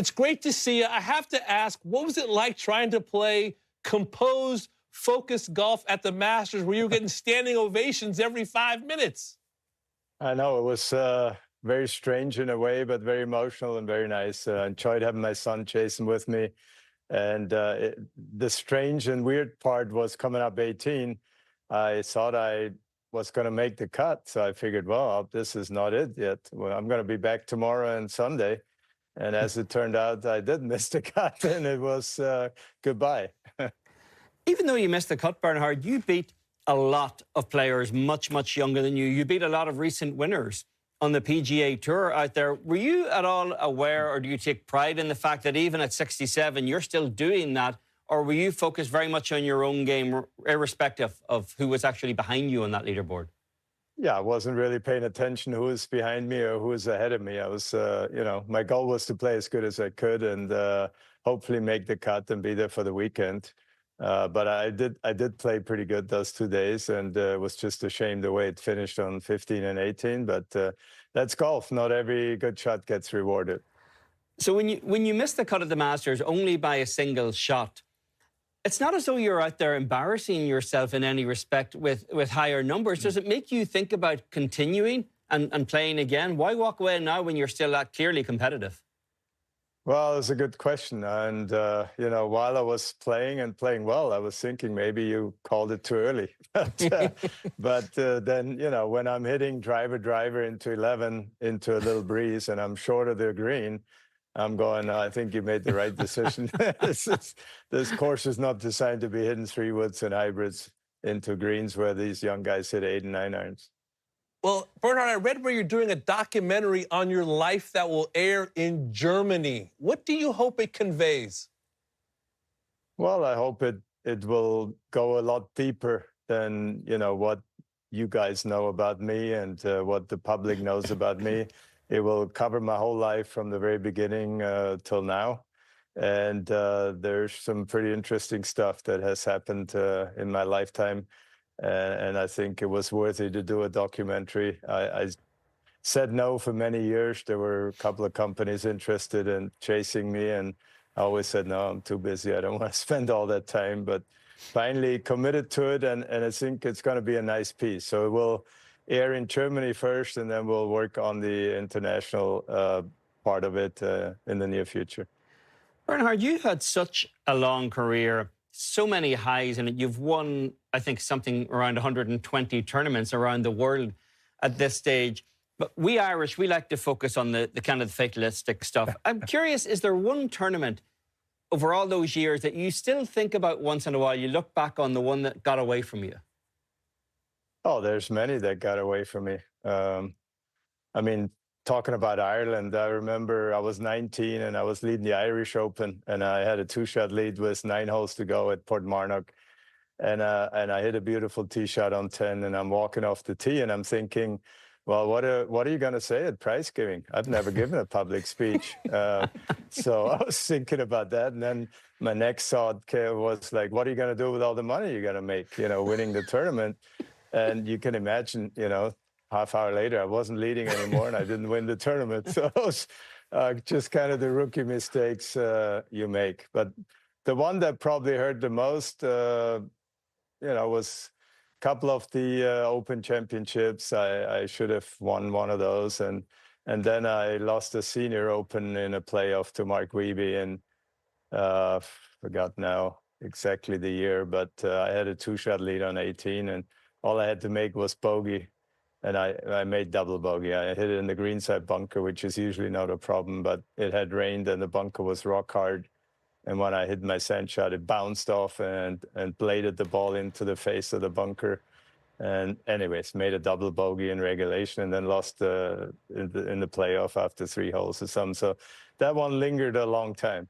It's great to see you. I have to ask, what was it like trying to play composed, focused golf at the Masters where you were getting standing ovations every 5 minutes? I know it was very strange in a way, but very emotional and very nice. Enjoyed having my son Jason with me. And the strange and weird part was coming up 18. I thought I was going to make the cut. So I figured, well, this is not it yet. Well, I'm going to be back tomorrow and Sunday. And as it turned out, I did miss the cut, and it was goodbye. Even though you missed the cut, Bernhard, you beat a lot of players much, much younger than you. You beat a lot of recent winners on the PGA Tour out there. Were you at all aware, or do you take pride in the fact that even at 67, you're still doing that? Or were you focused very much on your own game, irrespective of who was actually behind you on that leaderboard? Yeah, I wasn't really paying attention who was behind me or who was ahead of me. I was, my goal was to play as good as I could and hopefully make the cut and be there for the weekend. But I did play pretty good those 2 days, and it was just a shame the way it finished on 15 and 18. But that's golf. Not every good shot gets rewarded. So when you missed the cut at the Masters only by a single shot, it's not as though you're out there embarrassing yourself in any respect with higher numbers. Does it make you think about continuing and playing again? Why walk away now when you're still that clearly competitive? Well, it's a good question. And, while I was playing and playing well, I was thinking maybe you called it too early. But then, when I'm hitting driver into 11 into a little breeze and I'm short of the green, I'm going, I think you made the right decision. This course is not designed to be hitting 3-woods and hybrids into greens where these young guys hit 8 and 9 irons. Well, Bernhard, I read where you're doing a documentary on your life that will air in Germany. What do you hope it conveys? Well, I hope it will go a lot deeper than, what you guys know about me and what the public knows about me. It will cover my whole life from the very beginning till now. And there's some pretty interesting stuff that has happened in my lifetime. And I think it was worthy to do a documentary. I said no for many years. There were a couple of companies interested in chasing me, and I always said, no, I'm too busy. I don't want to spend all that time. But finally committed to it, and I think it's going to be a nice piece. So it will air in Germany first, and then we'll work on the international part of it in the near future. Bernhard, you've had such a long career, so many highs in it. You've won, I think, something around 120 tournaments around the world at this stage. But we Irish, we like to focus on the kind of fatalistic stuff. I'm curious, is there one tournament over all those years that you still think about once in a while? You look back on the one that got away from you? Oh, there's many that got away from me. Talking about Ireland, I remember I was 19 and I was leading the Irish Open, and I had a 2-shot lead with 9 holes to go at Portmarnock. And I hit a beautiful tee shot on 10, and I'm walking off the tee and I'm thinking, well, what are you going to say at prize giving? I've never given a public speech. So I was thinking about that. And then my next thought was like, what are you going to do with all the money you're going to make, winning the tournament? And you can imagine, half hour later, I wasn't leading anymore and I didn't win the tournament. So those are just kind of the rookie mistakes you make. But the one that probably hurt the most, was a couple of the Open Championships. I should have won one of those. And then I lost the Senior Open in a playoff to Mark Wiebe, and forgot now exactly the year, but I had a 2-shot lead on 18, and all I had to make was bogey, and I made double bogey. I hit it in the greenside bunker, which is usually not a problem, but it had rained and the bunker was rock hard. And when I hit my sand shot, it bounced off and bladed the ball into the face of the bunker. And anyways, made a double bogey in regulation and then lost in the playoff after 3 holes or something. So that one lingered a long time.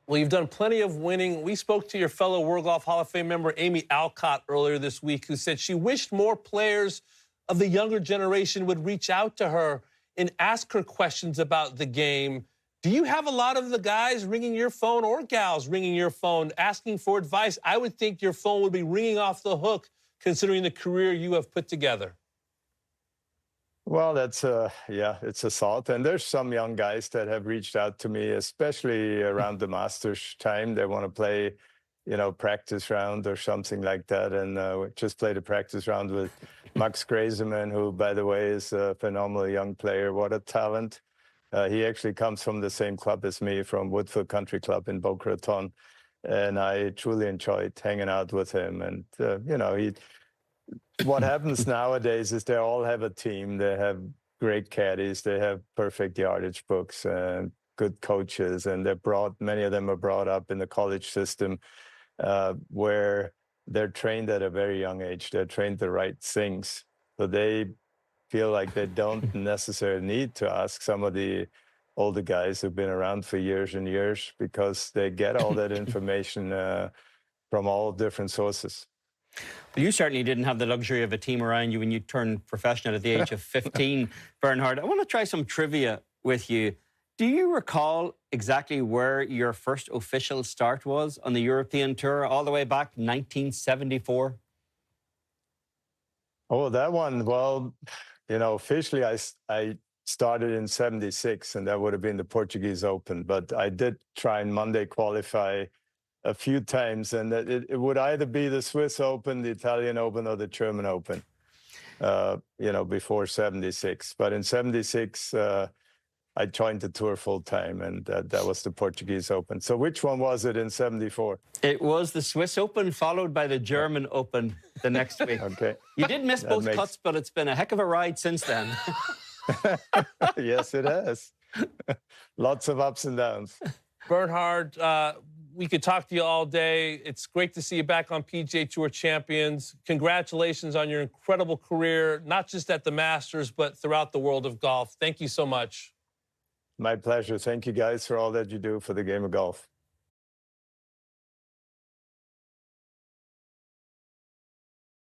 Well, you've done plenty of winning. We spoke to your fellow World Golf Hall of Fame member, Amy Alcott, earlier this week, who said she wished more players of the younger generation would reach out to her and ask her questions about the game. Do you have a lot of the guys ringing your phone, or gals ringing your phone, asking for advice? I would think your phone would be ringing off the hook, considering the career you have put together. Well, yeah, it's a thought. And there's some young guys that have reached out to me, especially around the Masters time. They want to play, practice round or something like that. And we just played a practice round with Max Graseman, who, by the way, is a phenomenal young player. What a talent. He actually comes from the same club as me, from Woodfield Country Club in Boca Raton. And I truly enjoyed hanging out with him. And, what happens nowadays is they all have a team. They have great caddies. They have perfect yardage books and good coaches. And many of them are brought up in the college system where they're trained at a very young age. They're trained the right things. So they feel like they don't necessarily need to ask some of the older guys who've been around for years and years, because they get all that information from all different sources. Well, you certainly didn't have the luxury of a team around you when you turned professional at the age of 15, Bernhard. I want to try some trivia with you. Do you recall exactly where your first official start was on the European Tour, all the way back 1974? Oh, that one. Well, officially I started in 76, and that would have been the Portuguese Open. But I did try and Monday qualify a few times, and it would either be the Swiss Open, the Italian Open, or the German Open, before 76. But in 76, I joined the tour full time, and that was the Portuguese Open. So which one was it in 74? It was the Swiss Open, followed by the German Open the next week. Okay. You did miss both cuts, but it's been a heck of a ride since then. Yes, it has. Lots of ups and downs. Bernhard, we could talk to you all day. It's great to see you back on PGA Tour Champions. Congratulations on your incredible career, not just at the Masters, but throughout the world of golf. Thank you so much. My pleasure. Thank you guys for all that you do for the game of golf.